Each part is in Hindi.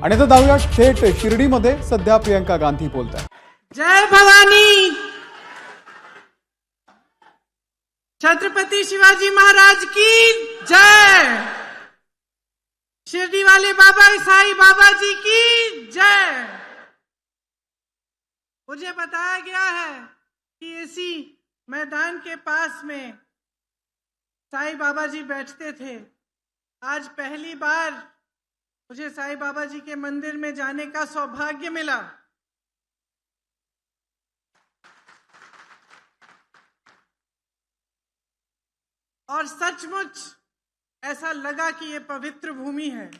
आणि आता जाऊया थेट शिर्डीमध्ये सध्या प्रियंका गांधी बोलतात। जय भवानी। छत्रपति शिवाजी महाराज की जय। शिरडी वाले बाबा साईं बाबा जी की जय। मुझे बताया गया है कि इसी मैदान के पास में साईं बाबा जी बैठते थे। आज पहली बार मुझे साईं बाबा जी के मंदिर में जाने का सौभाग्य मिला। और सचमुच ऐसा लगा कि ये पवित्र भूमि है।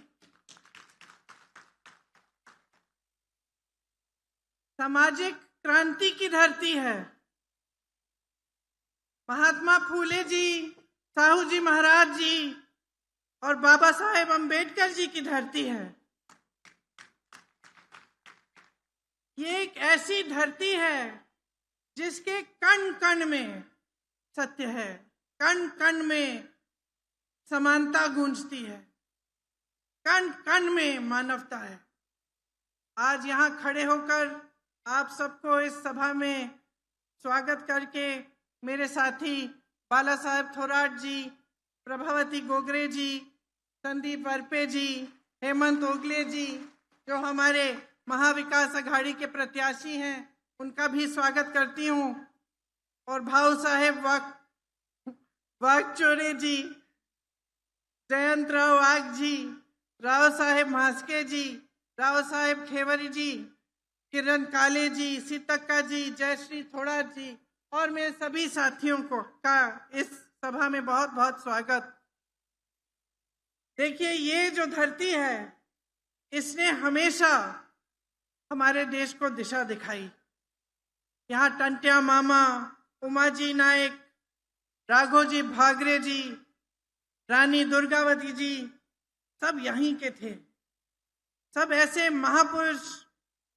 सामाजिक क्रांति की धरती है। महात्मा फूले जी, साहू जी महाराज जी और बाबा साहेब अंबेडकर जी की धरती है। ये एक ऐसी धरती है जिसके कण कण में सत्य है, कण कण में समानता गूंजती है, कण कण में मानवता है। आज यहाँ खड़े होकर आप सबको इस सभा में स्वागत करके मेरे साथी बाला साहेब थोराट जी, प्रभावती गोगरे जी, संदीप वरपे जी, हेमंत ओगले जी, जो हमारे महाविकास अघाड़ी के प्रत्याशी हैं, उनका भी स्वागत करती हूँ। और भाऊ साहेब वागचोरे जी, जयंत राव वाघ जी, राव साहेब मास्के जी, राव साहेब खेवरी जी, किरण काले जी, सीतक्का जी, जयश्री थोराट जी और मेरे सभी साथियों का इस सभा में बहुत बहुत स्वागत। देखिए, ये जो धरती है इसने हमेशा हमारे देश को दिशा दिखाई। यहाँ टंट्या मामा, उमाजी नायक, राघोजी भागरे जी, रानी दुर्गावती जी सब यहीं के थे। सब ऐसे महापुरुष,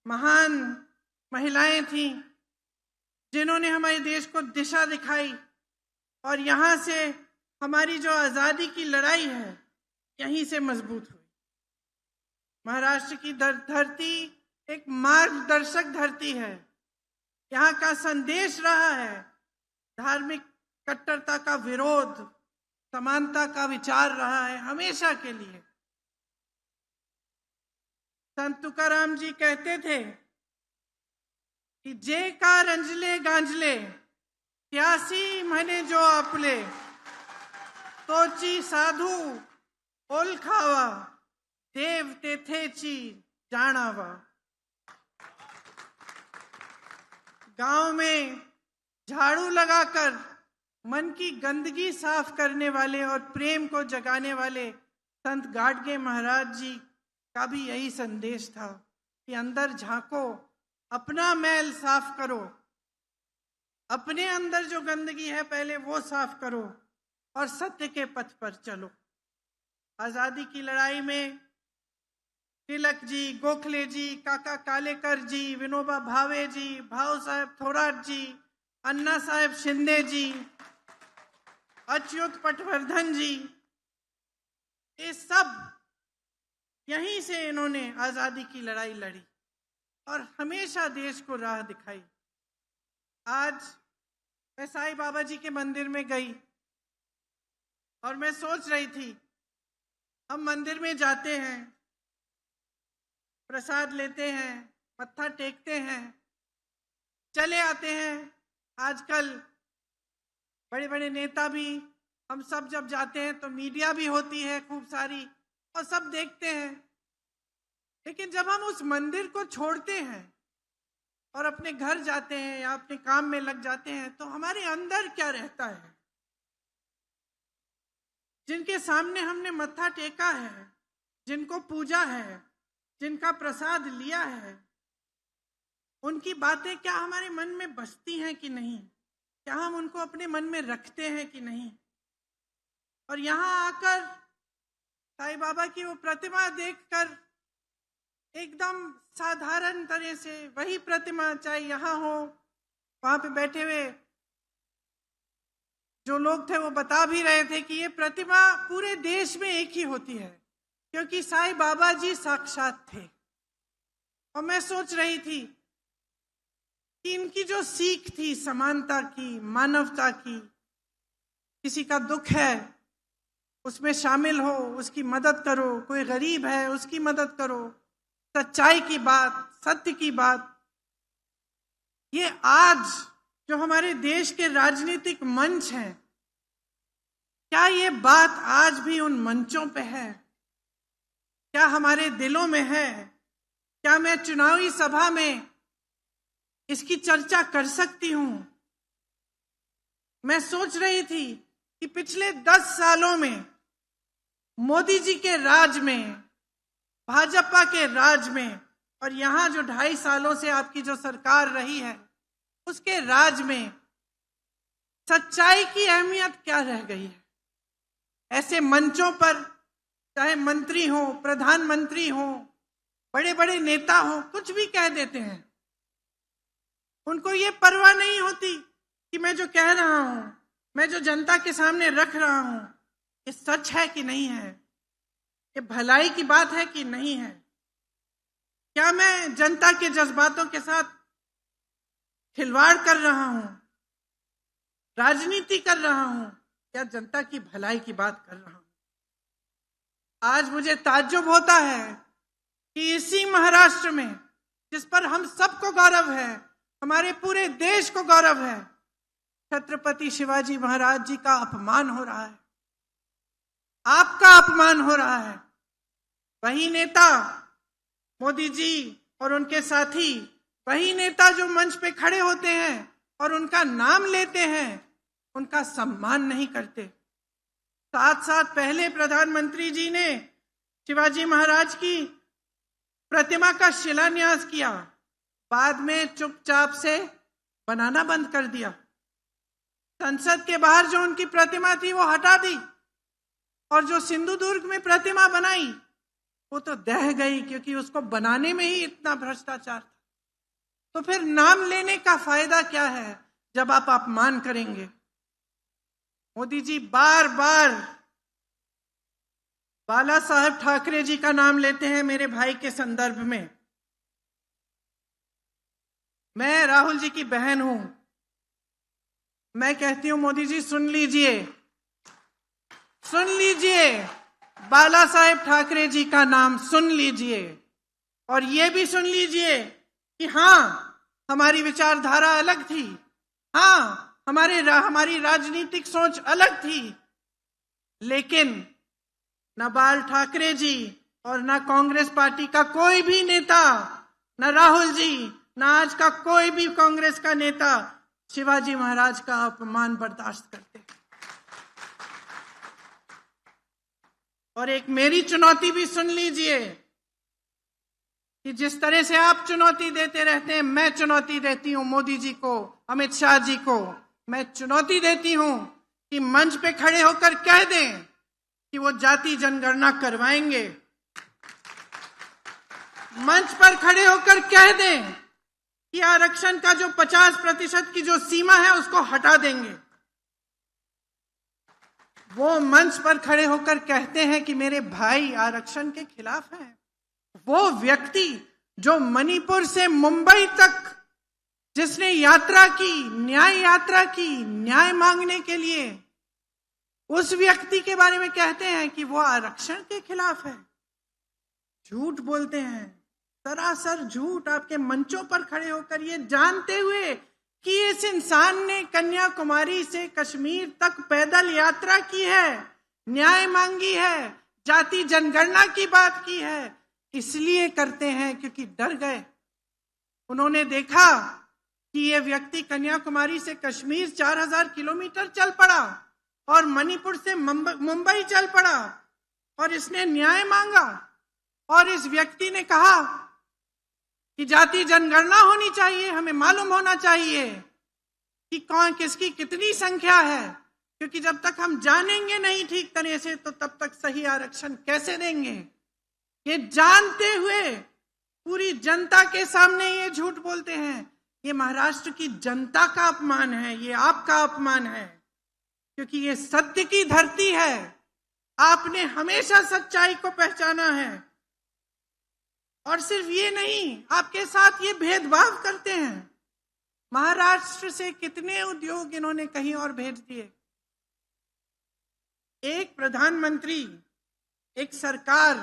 महान महिलाएं थीं जिन्होंने हमारे देश को दिशा दिखाई। और यहाँ से हमारी जो आज़ादी की लड़ाई है यहीं से मजबूत हुई। महाराष्ट्र की धरती एक मार्गदर्शक धरती है। यहाँ का संदेश रहा है धार्मिक कट्टरता का विरोध, समानता का विचार रहा है हमेशा के लिए। संत तुकाराम जी कहते थे कि जे का रंजले गांजले प्यासी मने जो आपले, तोची साधू ओळखावा देव तेथेची जाणावा। गांव में झाड़ू लगाकर मन की गंदगी साफ करने वाले और प्रेम को जगाने वाले संत गाडगे महाराज जी का भी यही संदेश था कि अंदर झांको, अपना मैल साफ करो, अपने अंदर जो गंदगी है पहले वो साफ करो और सत्य के पथ पर चलो। आजादी की लड़ाई में तिलक जी, गोखले जी, काका कालेकर जी, विनोबा भावे जी, भाऊ साहेब थोराट जी, अन्ना साहेब शिंदे जी, अच्युत पटवर्धन जी, ये सब यहीं से इन्होंने आजादी की लड़ाई लड़ी और हमेशा देश को राह दिखाई। आज मैं साईं बाबा जी के मंदिर में गई और मैं सोच रही थी, हम मंदिर में जाते हैं, प्रसाद लेते हैं, मत्था टेकते हैं, चले आते हैं। आजकल बड़े बड़े नेता भी, हम सब जब जाते हैं तो मीडिया भी होती है खूब सारी और सब देखते हैं। लेकिन जब हम उस मंदिर को छोड़ते हैं और अपने घर जाते हैं या अपने काम में लग जाते हैं तो हमारे अंदर क्या रहता है? जिनके सामने हमने मत्था टेका है, जिनको पूजा है, जिनका प्रसाद लिया है, उनकी बातें क्या हमारे मन में बसती हैं कि नहीं? क्या हम उनको अपने मन में रखते हैं कि नहीं? और यहाँ आकर साईं बाबा की वो प्रतिमा देखकर एकदम साधारण तरह से वही प्रतिमा, चाहे यहाँ हो, वहां पे बैठे हुए जो लोग थे वो बता भी रहे थे कि ये प्रतिमा पूरे देश में एक ही होती है। क्योंकि साईं बाबा जी साक्षात थे। और मैं सोच रही थी कि इनकी जो सीख थी समानता की, मानवता की, किसी का दुख है उसमें शामिल हो, उसकी मदद करो, कोई गरीब है उसकी मदद करो, सच्चाई की बात, सत्य की बात, ये आज जो हमारे देश के राजनीतिक मंच हैं, क्या ये बात आज भी उन मंचों पे है? क्या हमारे दिलों में है? क्या मैं चुनावी सभा में इसकी चर्चा कर सकती हूं? मैं सोच रही थी कि पिछले 10 सालों में मोदी जी के राज में, भाजपा के राज में, और यहां जो 2.5 सालों से आपकी जो सरकार रही है उसके राज में सच्चाई की अहमियत क्या रह गई है? ऐसे मंचों पर चाहे मंत्री हो, प्रधानमंत्री हो, बड़े बड़े नेता हो, कुछ भी कह देते हैं। उनको ये परवाह नहीं होती कि मैं जो कह रहा हूं, मैं जो जनता के सामने रख रहा हूं, ये सच है कि नहीं है, ये भलाई की बात है कि नहीं है, क्या मैं जनता के जज्बातों के साथ खिलवाड़ कर रहा हूं, राजनीति कर रहा हूं, या जनता की भलाई की बात कर रहा हूं। आज मुझे ताज्जुब होता है कि इसी महाराष्ट्र में, जिस पर हम सबको गौरव है, हमारे पूरे देश को गौरव है, छत्रपति शिवाजी महाराज जी का अपमान हो रहा है, आपका अपमान हो रहा है। वही नेता मोदी जी और उनके साथी, वही नेता जो मंच पे खड़े होते हैं और उनका नाम लेते हैं, उनका सम्मान नहीं करते। साथ साथ पहले प्रधानमंत्री जी ने शिवाजी महाराज की प्रतिमा का शिलान्यास किया, बाद में चुपचाप से बनाना बंद कर दिया। संसद के बाहर जो उनकी प्रतिमा थी वो हटा दी, और जो सिंधुदुर्ग में प्रतिमा बनाई वो तो दह गई, क्योंकि उसको बनाने में ही इतना भ्रष्टाचार था। तो फिर नाम लेने का फायदा क्या है जब आप अपमान करेंगे? मोदी जी बार बार बाला साहेब ठाकरे जी का नाम लेते हैं मेरे भाई के संदर्भ में। मैं राहुल जी की बहन हूं, मैं कहती हूं मोदी जी सुन लीजिए, सुन लीजिए, बाला साहेब ठाकरे जी का नाम सुन लीजिए, और ये भी सुन लीजिए कि हाँ, हमारी विचारधारा अलग थी, हाँ, हमारी राजनीतिक सोच अलग थी, लेकिन न बाल ठाकरे जी और न कांग्रेस पार्टी का कोई भी नेता, न राहुल जी, न आज का कोई भी कांग्रेस का नेता शिवाजी महाराज का अपमान बर्दाश्त करते। और एक मेरी चुनौती भी सुन लीजिए कि जिस तरह से आप चुनौती देते रहते हैं, मैं चुनौती देती हूं मोदी जी को, अमित शाह जी को। मैं चुनौती देती हूं कि मंच पे खड़े होकर कह दें कि वो जाति जनगणना करवाएंगे, मंच पर खड़े होकर कह दें कि आरक्षण का जो 50% की जो सीमा है उसको हटा देंगे। वो मंच पर खड़े होकर कहते हैं कि मेरे भाई आरक्षण के खिलाफ हैं। वो व्यक्ति जो मणिपुर से मुंबई तक जिसने यात्रा की, न्याय यात्रा की, न्याय मांगने के लिए, उस व्यक्ति के बारे में कहते हैं कि वो आरक्षण के खिलाफ है। झूठ बोलते हैं, सरासर झूठ, आपके मंचों पर खड़े होकर, ये जानते हुए कि इस इंसान ने कन्याकुमारी से कश्मीर तक पैदल यात्रा की है, न्याय मांगी है, जाति जनगणना की बात की है। इसलिए करते हैं क्योंकि डर गए। उन्होंने देखा कि ये व्यक्ति कन्याकुमारी से कश्मीर 4000 किलोमीटर चल पड़ा और मणिपुर से मुंबई चल पड़ा और इसने न्याय मांगा, और इस व्यक्ति ने कहा कि जाति जनगणना होनी चाहिए, हमें मालूम होना चाहिए कि कौन किसकी कितनी संख्या है, क्योंकि जब तक हम जानेंगे नहीं ठीक तरह से तो तब तक सही आरक्षण कैसे देंगे। ये जानते हुए पूरी जनता के सामने ये झूठ बोलते हैं। ये महाराष्ट्र की जनता का अपमान है, ये आपका अपमान है, क्योंकि ये सत्य की धरती है। आपने हमेशा सच्चाई को पहचाना है। और सिर्फ ये नहीं, आपके साथ ये भेदभाव करते हैं। महाराष्ट्र से कितने उद्योग इन्होंने कहीं और भेज दिए। एक प्रधानमंत्री, एक सरकार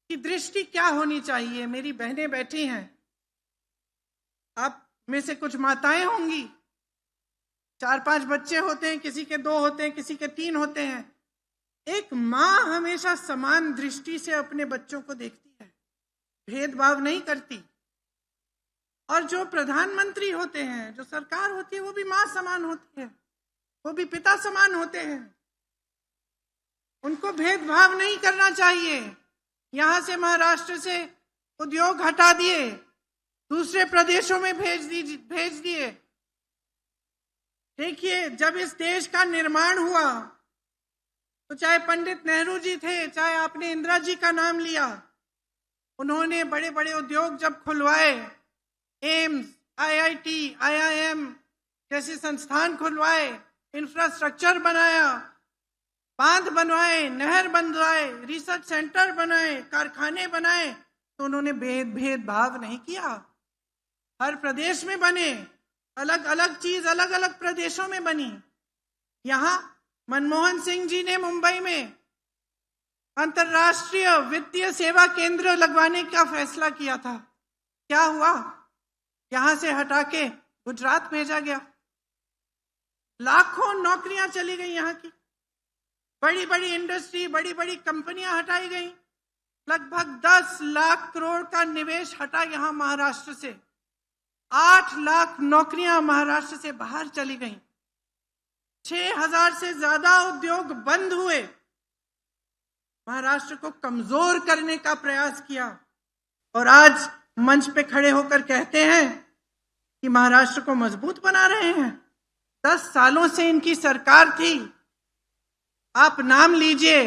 की दृष्टि क्या होनी चाहिए। मेरी बहनें बैठी हैं, आप में से कुछ माताएं होंगी, 4-5 बच्चे होते हैं, किसी के 2 होते हैं, किसी के 3 होते हैं। एक माँ हमेशा समान दृष्टि से अपने बच्चों को देखती है, भेदभाव नहीं करती। और जो प्रधानमंत्री होते हैं, जो सरकार होती है, वो भी माँ समान होती है, वो भी पिता समान होते हैं। उनको भेदभाव नहीं करना चाहिए। यहां से महाराष्ट्र से उद्योग हटा दिए, दूसरे प्रदेशों में भेज दिए। देखिए, जब इस देश का निर्माण हुआ तो चाहे पंडित नेहरू जी थे, चाहे आपने इंदिरा जी का नाम लिया, उन्होंने बड़े बड़े उद्योग जब खुलवाए, एम्स, आईआईटी, आईआईएम जैसे संस्थान खुलवाए, इंफ्रास्ट्रक्चर बनाया, बांध बनवाए, नहर बनवाए, रिसर्च सेंटर बनाए, कारखाने बनाए, तो उन्होंने भेदभाव नहीं किया। हर प्रदेश में बने, अलग अलग चीज अलग अलग प्रदेशों में बनी। यहां मनमोहन सिंह जी ने मुंबई में अंतर्राष्ट्रीय वित्तीय सेवा केंद्र लगवाने का फैसला किया था। क्या हुआ? यहां से हटा के गुजरात भेजा गया। लाखों नौकरियां चली गई यहां की, बड़ी बड़ी इंडस्ट्री, बड़ी बड़ी कंपनियां हटाई गई। लगभग 10 लाख करोड़ का निवेश हटा यहां महाराष्ट्र से। 8 लाख नौकरियां महाराष्ट्र से बाहर चली गई। 6000 से ज्यादा उद्योग बंद हुए। महाराष्ट्र को कमजोर करने का प्रयास किया और आज मंच पे खड़े होकर कहते हैं कि महाराष्ट्र को मजबूत बना रहे हैं। 10 सालों से इनकी सरकार थी। आप नाम लीजिए,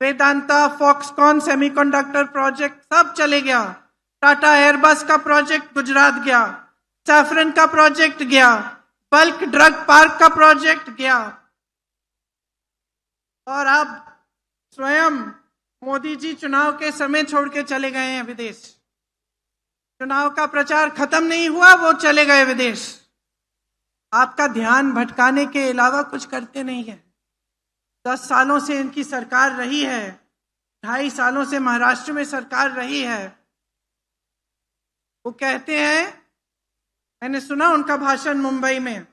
वेदांता, फॉक्सकॉन सेमीकंडक्टर प्रोजेक्ट सब चले गया। टाटा एयरबस का प्रोजेक्ट गुजरात गया, सैफरन का प्रोजेक्ट गया, बल्क ड्रग पार्क का प्रोजेक्ट गया। और अब स्वयं मोदी जी चुनाव के समय छोड़ के चले गए हैं विदेश। चुनाव का प्रचार खत्म नहीं हुआ, वो चले गए विदेश। आपका ध्यान भटकाने के अलावा कुछ करते नहीं है। 10 सालों से इनकी सरकार रही है, 2.5 सालों से महाराष्ट्र में सरकार रही है। वो कहते हैं, मैंने सुना उनका भाषण मुंबई में,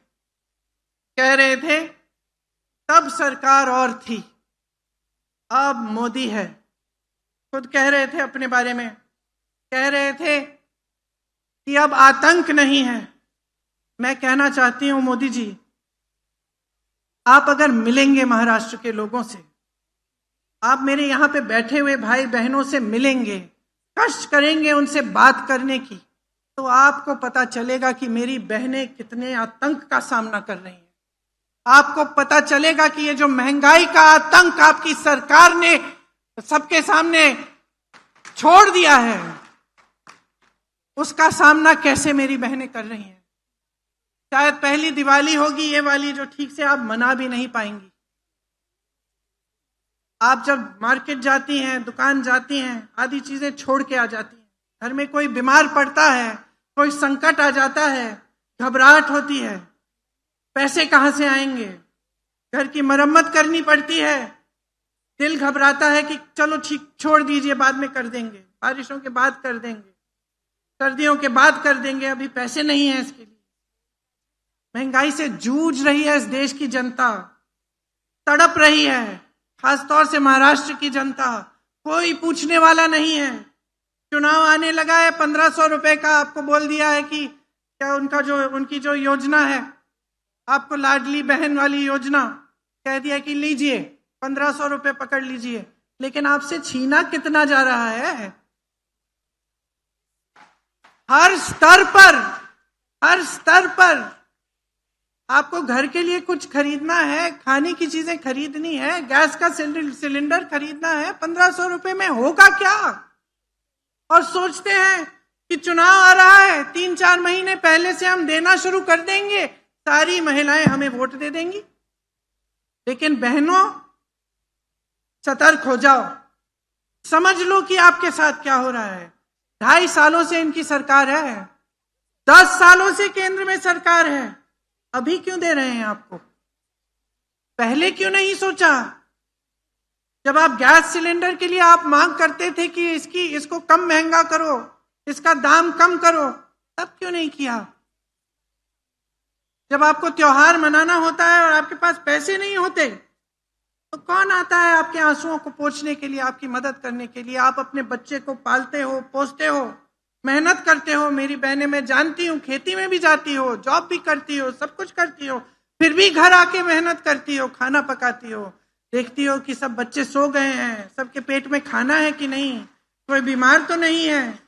कह रहे थे तब सरकार और थी, अब मोदी है। खुद कह रहे थे अपने बारे में, कह रहे थे कि अब आतंक नहीं है। मैं कहना चाहती हूं मोदी जी, आप अगर मिलेंगे महाराष्ट्र के लोगों से, आप मेरे यहां पे बैठे हुए भाई बहनों से मिलेंगे, कष्ट करेंगे उनसे बात करने की, तो आपको पता चलेगा कि मेरी बहनें कितने आतंक का सामना कर रही हैं। आपको पता चलेगा कि ये जो महंगाई का आतंक आपकी सरकार ने सबके सामने छोड़ दिया है, उसका सामना कैसे मेरी बहनें कर रही हैं। शायद पहली दिवाली होगी ये वाली जो ठीक से आप मना भी नहीं पाएंगी। आप जब मार्केट जाती हैं, दुकान जाती हैं, आदि चीजें छोड़ के आ जाती हैं। घर में कोई बीमार पड़ता है, कोई संकट आ जाता है, घबराहट होती है, पैसे कहां से आएंगे, घर की मरम्मत करनी पड़ती है, दिल घबराता है कि चलो ठीक छोड़ दीजिए, बाद में कर देंगे, बारिशों के बाद कर देंगे, सर्दियों के बाद कर देंगे, अभी पैसे नहीं है इसके लिए। महंगाई से जूझ रही है इस देश की जनता, तड़प रही है, खासतौर से महाराष्ट्र की जनता। कोई पूछने वाला नहीं है। चुनाव आने लगा है, 1500 रुपए का आपको बोल दिया है कि क्या उनकी जो योजना है, आपको लाडली बहन वाली योजना कह दिया कि लीजिए 1500 रुपए पकड़ लीजिए, लेकिन आपसे छीना कितना जा रहा है। हर स्तर पर आपको घर के लिए कुछ खरीदना है, खाने की चीजें खरीदनी है, गैस का सिलेंडर खरीदना है, 1500 रुपए में होगा क्या। और सोचते हैं कि चुनाव आ रहा है, 3-4 महीने पहले से हम देना शुरू कर देंगे, सारी महिलाएं हमें वोट दे देंगी। लेकिन बहनों, सतर्क हो जाओ, समझ लो कि आपके साथ क्या हो रहा है। 2.5 सालों से इनकी सरकार है, 10 सालों से केंद्र में सरकार है, अभी क्यों दे रहे हैं आपको? पहले क्यों नहीं सोचा? जब आप गैस सिलेंडर के लिए आप मांग करते थे कि इसको कम महंगा करो, इसका दाम कम करो, तब क्यों नहीं किया? जब आपको त्योहार मनाना होता है और आपके पास पैसे नहीं होते, तो कौन आता है आपके आंसुओं को पोंछने के लिए, आपकी मदद करने के लिए? आप अपने बच्चे को पालते हो, पोसते हो, मेहनत करते हो। मेरी बहनें, मैं जानती हूँ, खेती में भी जाती हो, जॉब भी करती हो, सब कुछ करती हो, फिर भी घर आके मेहनत करती हो, खाना पकाती हो, देखती हो कि सब बच्चे सो गए हैं, सबके पेट में खाना है कि नहीं, कोई बीमार तो नहीं है।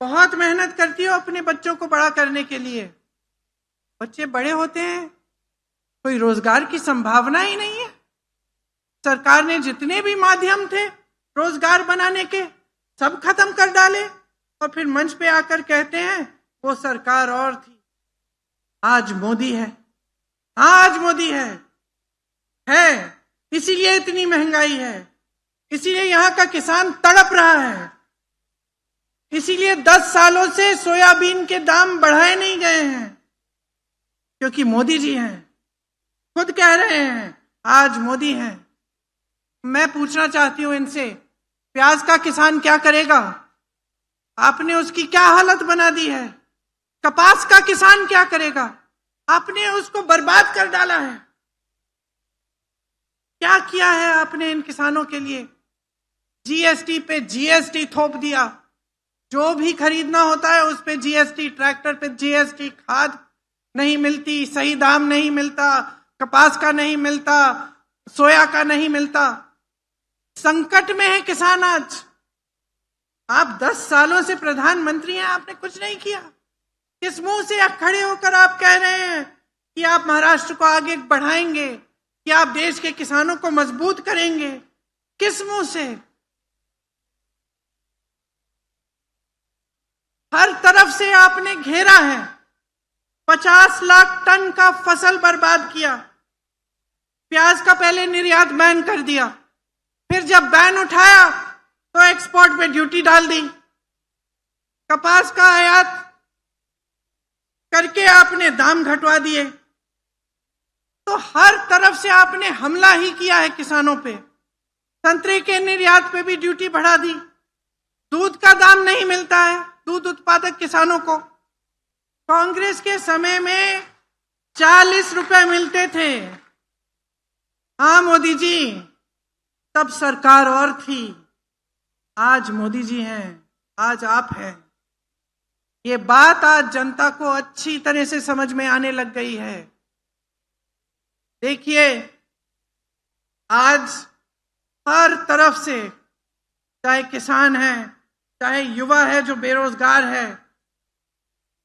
बहुत मेहनत करती हो अपने बच्चों को बड़ा करने के लिए। बच्चे बड़े होते हैं, कोई रोजगार की संभावना ही नहीं है। सरकार ने जितने भी माध्यम थे रोजगार बनाने के, सब खत्म कर डाले, और फिर मंच पे आकर कहते हैं वो सरकार और थी, आज मोदी है। आज मोदी है इसीलिए इतनी महंगाई है, इसीलिए यहाँ का किसान तड़प रहा है, इसीलिए 10 सालों से सोयाबीन के दाम बढ़ाए नहीं गए हैं, क्योंकि मोदी जी हैं, खुद कह रहे हैं आज मोदी हैं। मैं पूछना चाहती हूं इनसे, प्याज का किसान क्या करेगा? आपने उसकी क्या हालत बना दी है। कपास का किसान क्या करेगा? आपने उसको बर्बाद कर डाला है। क्या किया है आपने इन किसानों के लिए? जीएसटी पे जीएसटी थोप दिया, जो भी खरीदना होता है उस पे जीएसटी, ट्रैक्टर पे जीएसटी, खाद नहीं मिलती, सही दाम नहीं मिलता, कपास का नहीं मिलता, सोया का नहीं मिलता। संकट में है किसान आज। आप 10 सालों से प्रधानमंत्री हैं, आपने कुछ नहीं किया। किस मुंह से खड़े होकर आप कह रहे हैं कि आप महाराष्ट्र को आगे बढ़ाएंगे, कि आप देश के किसानों को मजबूत करेंगे? किस मुंह से? हर तरफ से आपने घेरा है, 50 लाख टन का फसल बर्बाद किया। प्याज का पहले निर्यात बैन कर दिया, फिर जब बैन उठाया तो एक्सपोर्ट पे ड्यूटी डाल दी। कपास का आयात करके आपने दाम घटवा दिए। तो हर तरफ से आपने हमला ही किया है किसानों पे। संतरे के निर्यात पे भी ड्यूटी बढ़ा दी। दूध का दाम नहीं मिलता है दूध उत्पादक किसानों को। कांग्रेस के समय में 40 रुपए मिलते थे। हाँ मोदी जी, तब सरकार और थी, आज मोदी जी हैं, आज आप हैं। ये बात आज जनता को अच्छी तरह से समझ में आने लग गई है। देखिए, आज हर तरफ से, चाहे किसान है, चाहे युवा है जो बेरोजगार है,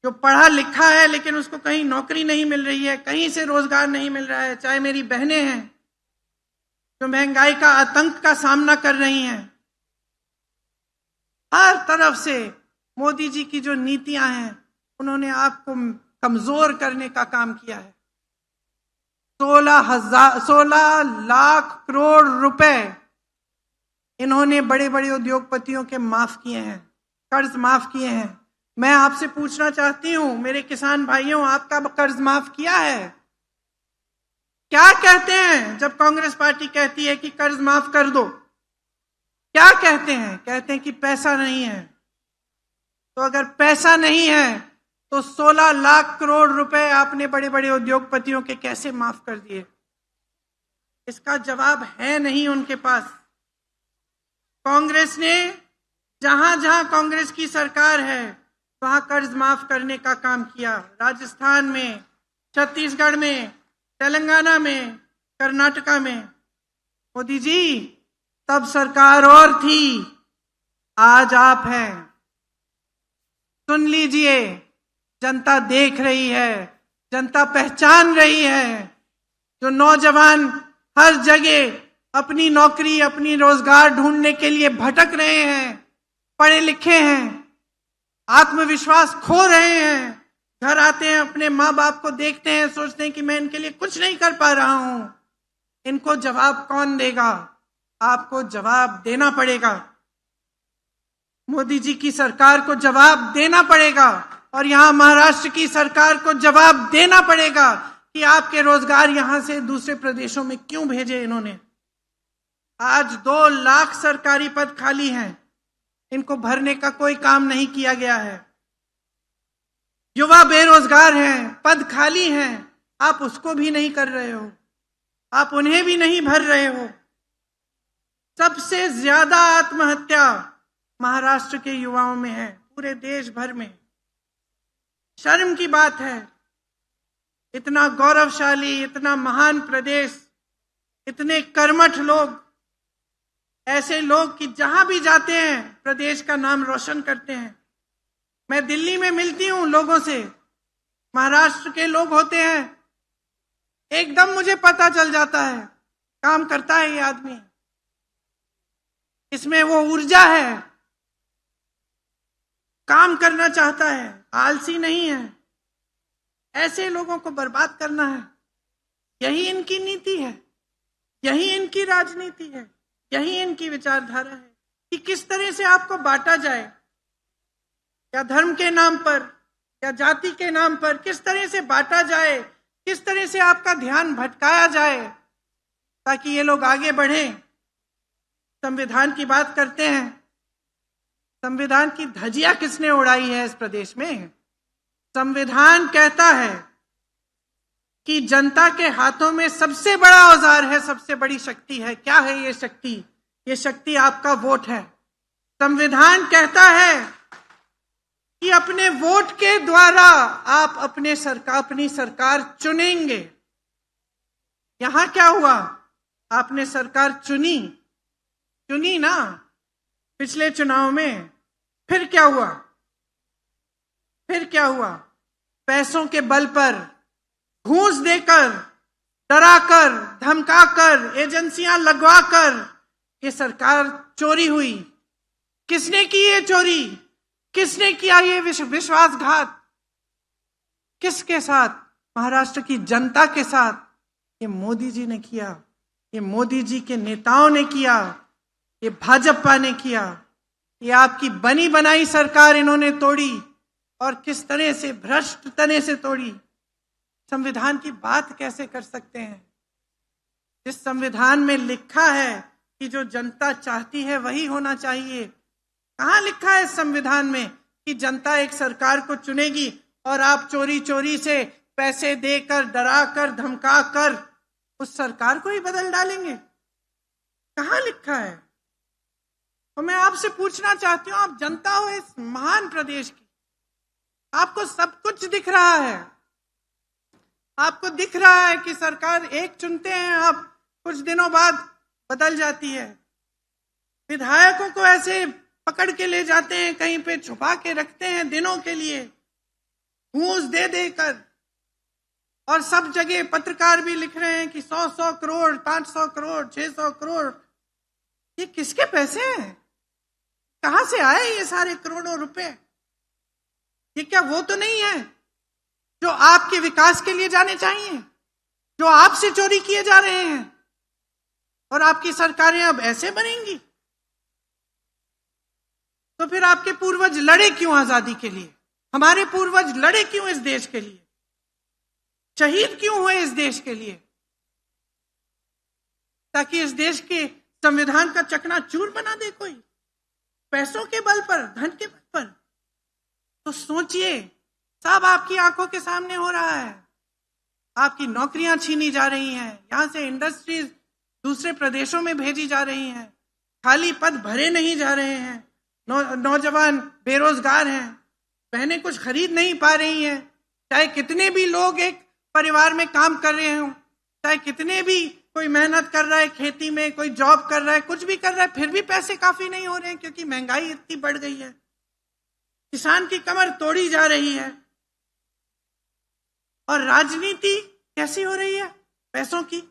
जो पढ़ा लिखा है लेकिन उसको कहीं नौकरी नहीं मिल रही है, कहीं से रोजगार नहीं मिल रहा है, चाहे मेरी बहनें हैं जो महंगाई का आतंक का सामना कर रही हैं, हर तरफ से मोदी जी की जो नीतियां हैं उन्होंने आपको कमजोर करने का काम किया है। 16 लाख करोड़ रुपए इन्होंने बड़े बड़े उद्योगपतियों के माफ किए हैं, कर्ज माफ किए हैं। मैं आपसे पूछना चाहती हूं मेरे किसान भाइयों, आपका कर्ज माफ किया है? क्या कहते हैं जब कांग्रेस पार्टी कहती है कि कर्ज माफ कर दो? क्या कहते हैं? कहते हैं कि पैसा नहीं है। तो अगर पैसा नहीं है तो 16 लाख करोड़ रुपए आपने बड़े बड़े उद्योगपतियों के कैसे माफ कर दिए? इसका जवाब है नहीं उनके पास। कांग्रेस ने जहां जहां कांग्रेस की सरकार है वहां कर्ज माफ करने का काम किया। राजस्थान में, छत्तीसगढ़ में, तेलंगाना में, कर्नाटका में। मोदी जी, तब सरकार और थी, आज आप हैं। सुन लीजिए, जनता देख रही है, जनता पहचान रही है। जो नौजवान हर जगह अपनी नौकरी, अपनी रोजगार ढूंढने के लिए भटक रहे हैं, पढ़े लिखे हैं, आत्मविश्वास खो रहे हैं, घर आते हैं, अपने माँ बाप को देखते हैं, सोचते हैं कि मैं इनके लिए कुछ नहीं कर पा रहा हूं। इनको जवाब कौन देगा? आपको जवाब देना पड़ेगा। मोदी जी की सरकार को जवाब देना पड़ेगा और यहाँ महाराष्ट्र की सरकार को जवाब देना पड़ेगा कि आपके रोजगार यहां से दूसरे प्रदेशों में क्यों भेजे इन्होंने। आज 2 लाख सरकारी पद खाली हैं, इनको भरने का कोई काम नहीं किया गया है। युवा बेरोजगार हैं, पद खाली हैं, आप उसको भी नहीं कर रहे हो, आप उन्हें भी नहीं भर रहे हो। सबसे ज्यादा आत्महत्या महाराष्ट्र के युवाओं में है, पूरे देश भर में। शर्म की बात है, इतना गौरवशाली, इतना महान प्रदेश, इतने कर्मठ लोग, ऐसे लोग कि जहां भी जाते हैं प्रदेश का नाम रोशन करते हैं। मैं दिल्ली में मिलती हूं लोगों से, महाराष्ट्र के लोग होते हैं, एकदम मुझे पता चल जाता है काम करता है ये आदमी, इसमें वो ऊर्जा है, काम करना चाहता है, आलसी नहीं है। ऐसे लोगों को बर्बाद करना है, यही इनकी नीति है, यही इनकी राजनीति है, यही इनकी विचारधारा है कि किस तरह से आपको बांटा जाए, या धर्म के नाम पर या जाति के नाम पर किस तरह से बांटा जाए, किस तरह से आपका ध्यान भटकाया जाए ताकि ये लोग आगे बढ़ें। संविधान की बात करते हैं, संविधान की धज्जियां किसने उड़ाई है इस प्रदेश में? संविधान कहता है कि जनता के हाथों में सबसे बड़ा औजार है, सबसे बड़ी शक्ति है। क्या है ये शक्ति? ये शक्ति आपका वोट है। संविधान कहता है कि अपने वोट के द्वारा आप अपनी सरकार चुनेंगे। यहां क्या हुआ? आपने सरकार चुनी ना पिछले चुनाव में, फिर क्या हुआ? पैसों के बल पर, घूस देकर, डराकर, धमकाकर, एजेंसियां लगवाकर ये सरकार चोरी हुई। किसने की ये चोरी? किसने किया ये विश्वासघात? किसके साथ? महाराष्ट्र की जनता के साथ। ये मोदी जी ने किया, ये मोदी जी के नेताओं ने किया, ये भाजपा ने किया। ये आपकी बनी बनाई सरकार इन्होंने तोड़ी, और किस तरह से, भ्रष्ट तरह से तोड़ी। संविधान की बात कैसे कर सकते हैं? जिस संविधान में लिखा है कि जो जनता चाहती है वही होना चाहिए। कहां लिखा है संविधान में कि जनता एक सरकार को चुनेगी और आप चोरी चोरी से पैसे देकर, डराकर, धमकाकर उस सरकार को ही बदल डालेंगे? कहां लिखा है? और मैं आपसे पूछना चाहती हूं, आप जनता हो इस महान प्रदेश की, आपको सब कुछ दिख रहा है। आपको दिख रहा है कि सरकार एक चुनते हैं, आप कुछ दिनों बाद बदल जाती है। विधायकों को ऐसे पकड़ के ले जाते हैं, कहीं पे छुपा के रखते हैं दिनों के लिए, घूस दे देकर। और सब जगह पत्रकार भी लिख रहे हैं कि 100 करोड़, 500 करोड़, 600 करोड़। ये किसके पैसे हैं? कहां से आए ये सारे करोड़ों रुपए? ये क्या वो तो नहीं है जो आपके विकास के लिए जाने चाहिए, जो आपसे चोरी किए जा रहे हैं? और आपकी सरकारें अब ऐसे बनेंगी? तो फिर आपके पूर्वज लड़े क्यों आजादी के लिए? हमारे पूर्वज लड़े क्यों इस देश के लिए? शहीद क्यों हुए इस देश के लिए? ताकि इस देश के संविधान का चकनाचूर बना दे कोई, पैसों के बल पर, धन के बल पर। तो सोचिए, सब आपकी आंखों के सामने हो रहा है। आपकी नौकरियां छीनी जा रही हैं, यहां से इंडस्ट्रीज दूसरे प्रदेशों में भेजी जा रही हैं, खाली पद भरे नहीं जा रहे हैं, नौजवान बेरोजगार हैं, बहनें कुछ खरीद नहीं पा रही हैं। चाहे कितने भी लोग एक परिवार में काम कर रहे हों, चाहे कितने भी कोई मेहनत कर रहा है, खेती में कोई जॉब कर रहा है, कुछ भी कर रहा है, फिर भी पैसे काफी नहीं हो रहे हैं, क्योंकि महंगाई इतनी बढ़ गई है। किसान की कमर तोड़ी जा रही है। और राजनीति कैसी हो रही है? पैसों की,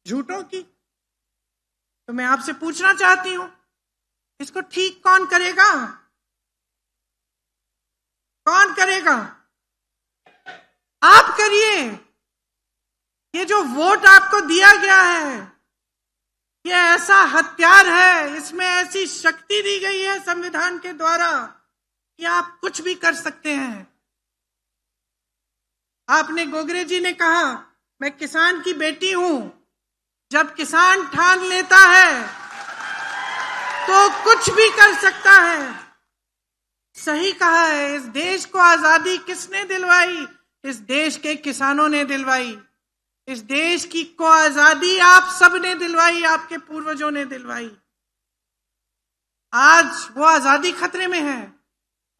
झूठों की। तो मैं आपसे पूछना चाहती हूं, इसको ठीक कौन करेगा? कौन करेगा? आप करिए। ये जो वोट आपको दिया गया है, ये ऐसा हथियार है, इसमें ऐसी शक्ति दी गई है संविधान के द्वारा कि आप कुछ भी कर सकते हैं। आपने गोगरे जी ने कहा, मैं किसान की बेटी हूं। जब किसान ठान लेता है तो कुछ भी कर सकता है। सही कहा है। इस देश को आजादी किसने दिलवाई? इस देश के किसानों ने दिलवाई। इस देश की को आजादी आप सब ने दिलवाई, आपके पूर्वजों ने दिलवाई। आज वो आजादी खतरे में है,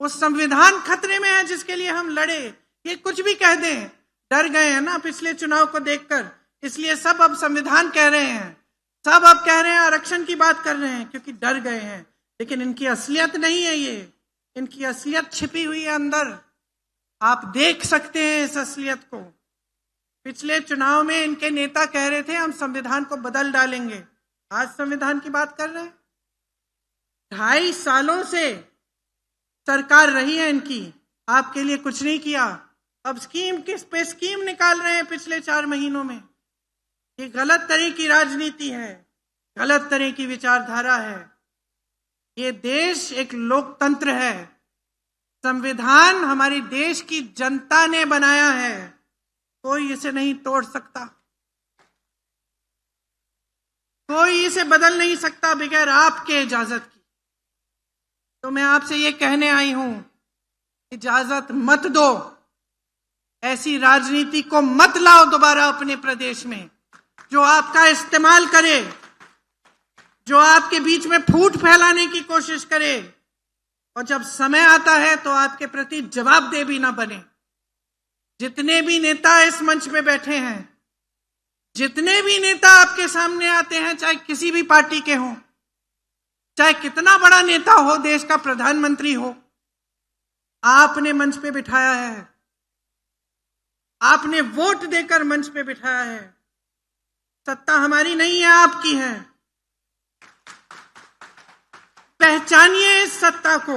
वो संविधान खतरे में है जिसके लिए हम लड़े। ये कुछ भी कह दें, डर गए हैं ना पिछले चुनाव को देखकर, इसलिए सब अब संविधान कह रहे हैं, सब अब कह रहे हैं आरक्षण की बात कर रहे हैं, क्योंकि डर गए हैं। लेकिन इनकी असलियत नहीं है ये, इनकी असलियत छिपी हुई है अंदर। आप देख सकते हैं इस असलियत को। पिछले चुनाव में इनके नेता कह रहे थे हम संविधान को बदल डालेंगे, आज संविधान की बात कर रहे हैं। 2.5 सालों से सरकार रही है इनकी, आपके लिए कुछ नहीं किया। अब स्कीम किस पे स्कीम निकाल रहे हैं पिछले 4 महीनों में। ये गलत तरह की राजनीति है, गलत तरह की विचारधारा है। ये देश एक लोकतंत्र है, संविधान हमारे देश की जनता ने बनाया है, कोई इसे नहीं तोड़ सकता, कोई इसे बदल नहीं सकता बगैर आपके इजाजत की। तो मैं आपसे ये कहने आई हूं, इजाजत मत दो, ऐसी राजनीति को मत लाओ दोबारा अपने प्रदेश में, जो आपका इस्तेमाल करे, जो आपके बीच में फूट फैलाने की कोशिश करे, और जब समय आता है तो आपके प्रति जवाबदेह भी ना बने। जितने भी नेता इस मंच पे बैठे हैं, जितने भी नेता आपके सामने आते हैं, चाहे किसी भी पार्टी के हों, चाहे कितना बड़ा नेता हो, देश का प्रधानमंत्री हो, आपने मंच पे बिठाया है, आपने वोट देकर मंच पे बिठाया है। सत्ता हमारी नहीं है, आपकी है। पहचानिए इस सत्ता को।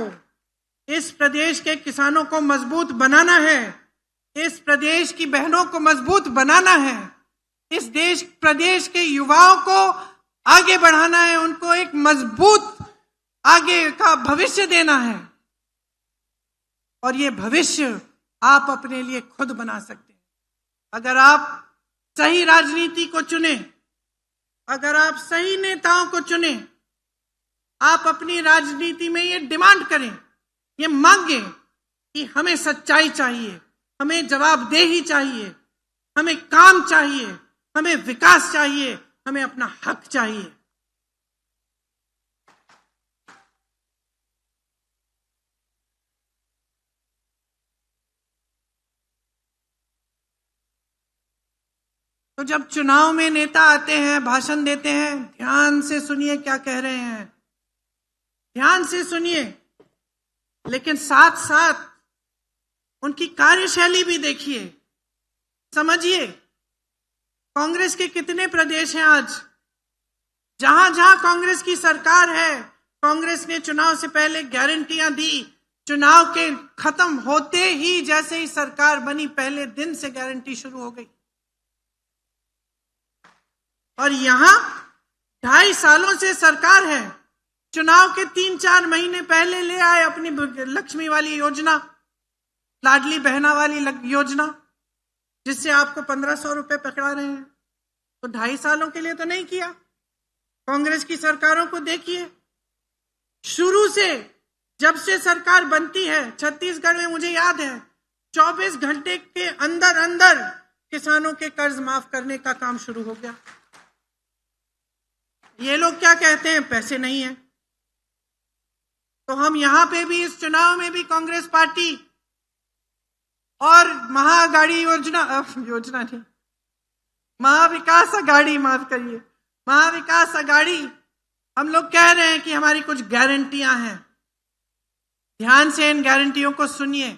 इस प्रदेश के किसानों को मजबूत बनाना है, इस प्रदेश की बहनों को मजबूत बनाना है, इस प्रदेश के युवाओं को आगे बढ़ाना है, उनको एक मजबूत आगे का भविष्य देना है। और ये भविष्य आप अपने लिए खुद बना सकते हैं। अगर आप सही राजनीति को चुने, अगर आप सही नेताओं को चुने, आप अपनी राजनीति में ये डिमांड करें, ये मांगे कि हमें सच्चाई चाहिए, हमें जवाबदेही चाहिए, हमें काम चाहिए, हमें विकास चाहिए, हमें अपना हक चाहिए। तो जब चुनाव में नेता आते हैं, भाषण देते हैं, ध्यान से सुनिए क्या कह रहे हैं, ध्यान से सुनिए, लेकिन साथ साथ उनकी कार्यशैली भी देखिए, समझिए। कांग्रेस के कितने प्रदेश हैं आज, जहां जहां कांग्रेस की सरकार है, कांग्रेस ने चुनाव से पहले गारंटियां दी, चुनाव के खत्म होते ही जैसे ही सरकार बनी, पहले दिन से गारंटी शुरू हो गई। और यहां 2.5 सालों से सरकार है, चुनाव के 3-4 महीने पहले ले आए अपनी लक्ष्मी वाली योजना, लाडली बहना वाली योजना, जिससे आपको 1500 रुपए पकड़ा रहे हैं। तो 2.5 सालों के लिए तो नहीं किया। कांग्रेस की सरकारों को देखिए, शुरू से जब से सरकार बनती है, छत्तीसगढ़ में मुझे याद है 24 घंटे के अंदर अंदर किसानों के कर्ज माफ करने का काम शुरू हो गया। ये लोग क्या कहते हैं, पैसे नहीं है। तो हम यहां पे भी, इस चुनाव में भी कांग्रेस पार्टी और महागाड़ी योजना नहीं, महाविकास अघाड़ी, माफ करिए, महाविकास अघाड़ी, हम लोग कह रहे हैं कि हमारी कुछ गारंटियां हैं। ध्यान से इन गारंटियों को सुनिए।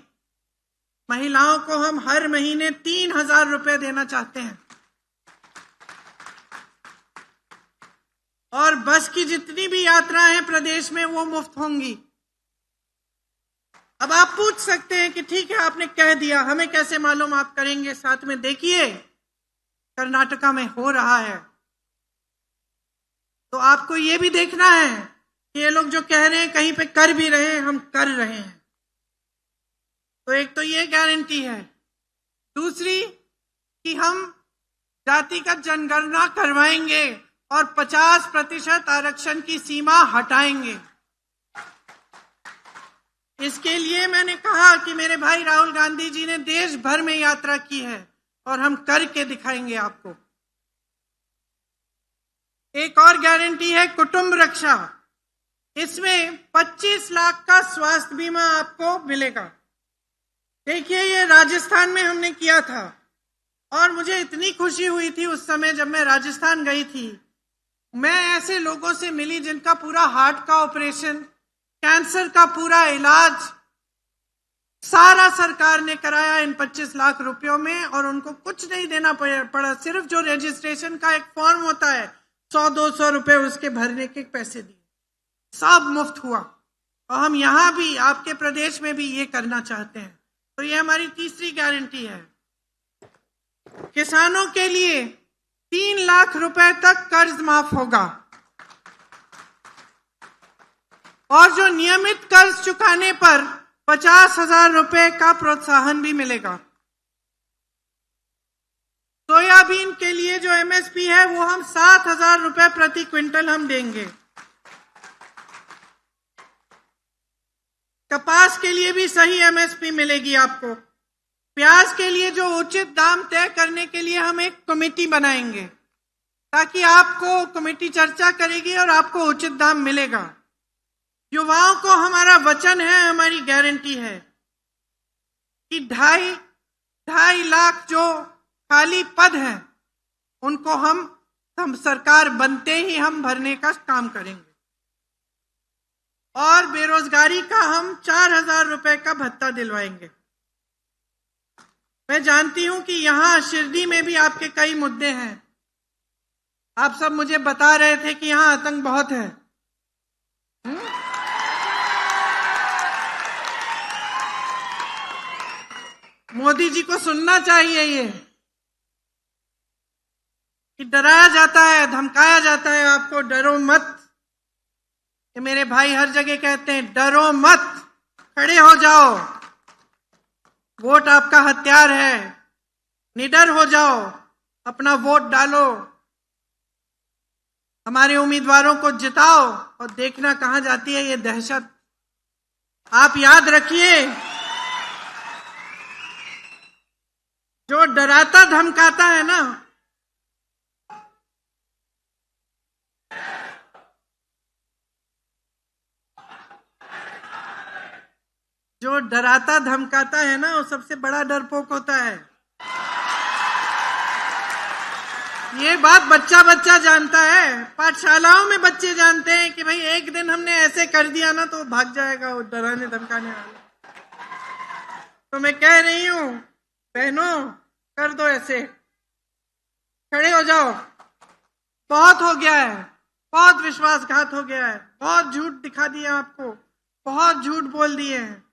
महिलाओं को हम हर महीने 3000 रुपए देना चाहते हैं, और बस की जितनी भी यात्राएं हैं प्रदेश में वो मुफ्त होंगी। अब आप पूछ सकते हैं कि ठीक है, आपने कह दिया, हमें कैसे मालूम आप करेंगे। साथ में देखिए, कर्नाटका में हो रहा है, तो आपको ये भी देखना है कि ये लोग जो कह रहे हैं कहीं पे कर भी रहे हैं, हम कर रहे हैं। तो एक तो ये गारंटी है। दूसरी कि हम जातिगत जनगणना करवाएंगे और 50% आरक्षण की सीमा हटाएंगे। इसके लिए मैंने कहा कि मेरे भाई राहुल गांधी जी ने देश भर में यात्रा की है और हम करके दिखाएंगे आपको। एक और गारंटी है कुटुंब रक्षा। इसमें 25 लाख का स्वास्थ्य बीमा आपको मिलेगा। देखिए, ये राजस्थान में हमने किया था और मुझे इतनी खुशी हुई थी उस समय जब मैं राजस्थान गई थी। मैं ऐसे लोगों से मिली जिनका पूरा हार्ट का ऑपरेशन, कैंसर का पूरा इलाज सारा सरकार ने कराया इन 25 लाख रुपयों में, और उनको कुछ नहीं देना पड़ा। सिर्फ जो रजिस्ट्रेशन का एक फॉर्म होता है 100-200 रुपए उसके भरने के पैसे दिए, सब मुफ्त हुआ। और हम यहाँ भी आपके प्रदेश में भी ये करना चाहते हैं। तो ये हमारी तीसरी गारंटी है। किसानों के लिए 3 लाख रुपए तक कर्ज माफ होगा और जो नियमित कर्ज चुकाने पर 50,000 रुपए का प्रोत्साहन भी मिलेगा। सोयाबीन के लिए जो एमएसपी है वो हम 7,000 रुपए प्रति क्विंटल हम देंगे। कपास के लिए भी सही एमएसपी मिलेगी आपको। प्याज के लिए जो उचित दाम तय करने के लिए हम एक कमेटी बनाएंगे ताकि आपको कमेटी चर्चा करेगी और आपको उचित दाम मिलेगा। युवाओं को हमारा वचन है, हमारी गारंटी है कि 2.5 लाख जो खाली पद हैं उनको हम सरकार बनते ही हम भरने का काम करेंगे। और बेरोजगारी का हम 4,000 रुपए का भत्ता दिलवाएंगे। मैं जानती हूं कि यहां शिरडी में भी आपके कई मुद्दे हैं। आप सब मुझे बता रहे थे कि यहां आतंक बहुत है। मोदी जी को सुनना चाहिए ये कि डराया जाता है, धमकाया जाता है आपको, डरो मत। कि मेरे भाई हर जगह कहते हैं डरो मत, खड़े हो जाओ, वोट आपका हथियार है, निडर हो जाओ, अपना वोट डालो, हमारे उम्मीदवारों को जिताओ और देखना कहां जाती है ये दहशत। आप याद रखिए, जो डराता धमकाता है ना, जो डराता धमकाता है ना, वो सबसे बड़ा डरपोक होता है। ये बात बच्चा बच्चा जानता है। पाठशालाओं में बच्चे जानते हैं कि भाई एक दिन हमने ऐसे कर दिया ना तो भाग जाएगा वो डराने धमकाने वाला। तो मैं कह रही हूं बहनों, कर दो ऐसे, खड़े हो जाओ। बहुत हो गया है, बहुत विश्वासघात हो गया है, बहुत झूठ दिखा दिया आपको, बहुत झूठ बोल दिए हैं,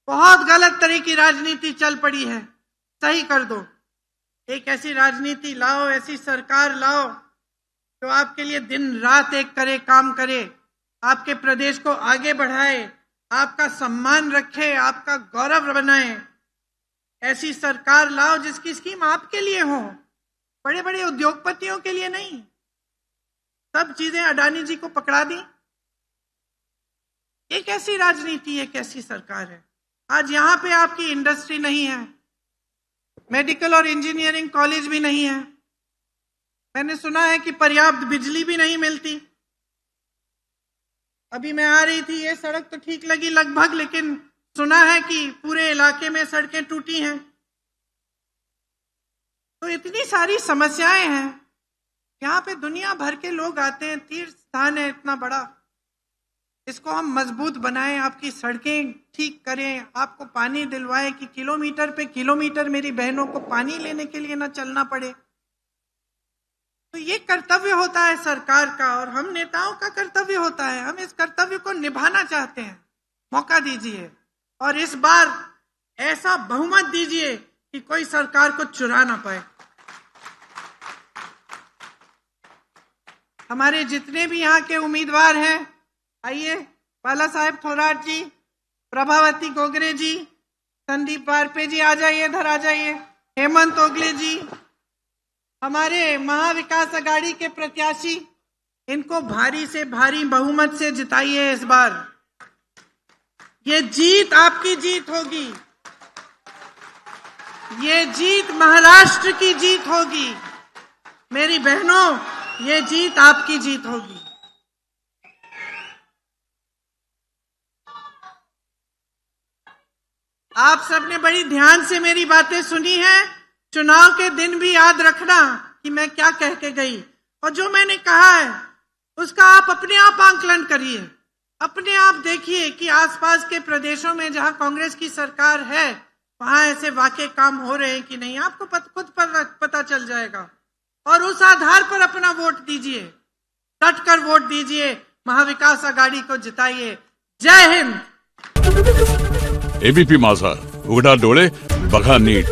बहुत गलत तरह की राजनीति चल पड़ी है। सही कर दो। एक ऐसी राजनीति लाओ, ऐसी सरकार लाओ जो आपके लिए दिन रात एक करे, काम करे, आपके प्रदेश को आगे बढ़ाए, आपका सम्मान रखे, आपका गौरव बनाए। ऐसी सरकार लाओ जिसकी स्कीम आपके लिए हो, बड़े बड़े उद्योगपतियों के लिए नहीं। सब चीजें अडानी जी को पकड़ा दी। एक ऐसी राजनीति, एक ऐसी सरकार है। आज यहां पे आपकी इंडस्ट्री नहीं है, मेडिकल और इंजीनियरिंग कॉलेज भी नहीं है। मैंने सुना है कि पर्याप्त बिजली भी नहीं मिलती। अभी मैं आ रही थी, ये सड़क तो ठीक लगी लगभग, लेकिन सुना है कि पूरे इलाके में सड़कें टूटी हैं। तो इतनी सारी समस्याएं हैं। यहाँ पे दुनिया भर के लोग आते हैं, तीर्थ स्थान है इतना बड़ा, इसको हम मजबूत बनाएं, आपकी सड़कें ठीक करें, आपको पानी दिलवाएं कि किलोमीटर पे किलोमीटर मेरी बहनों को पानी लेने के लिए ना चलना पड़े। तो ये कर्तव्य होता है सरकार का और हम नेताओं का कर्तव्य होता है। हम इस कर्तव्य को निभाना चाहते हैं। मौका दीजिए और इस बार ऐसा बहुमत दीजिए कि कोई सरकार को चुरा ना पाए। हमारे जितने भी यहाँ के उम्मीदवार हैं, आइए, बाला साहेब थोराट जी, प्रभावती गोगरे जी, संदीप वारपे जी, आ जाइए, इधर आ जाइए, हेमंत ओगले जी, हमारे महाविकास अघाड़ी के प्रत्याशी, इनको भारी से भारी बहुमत से जिताइए इस बार। ये जीत आपकी जीत होगी, ये जीत महाराष्ट्र की जीत होगी। मेरी बहनों, ये जीत आपकी जीत होगी। आप सबने बड़ी ध्यान से मेरी बातें सुनी हैं। चुनाव के दिन भी याद रखना कि मैं क्या कह के गई, और जो मैंने कहा है उसका आप अपने आप आंकलन करिए, अपने आप देखिए कि आसपास के प्रदेशों में जहां कांग्रेस की सरकार है वहां ऐसे वाकई काम हो रहे हैं कि नहीं, आपको खुद पता चल जाएगा। और उस आधार पर अपना वोट दीजिए, डट कर वोट दीजिए, महाविकास आघाड़ी को जिताइए। जय हिंद। एबीपी माझा, उघडा डोळे बघा नीट।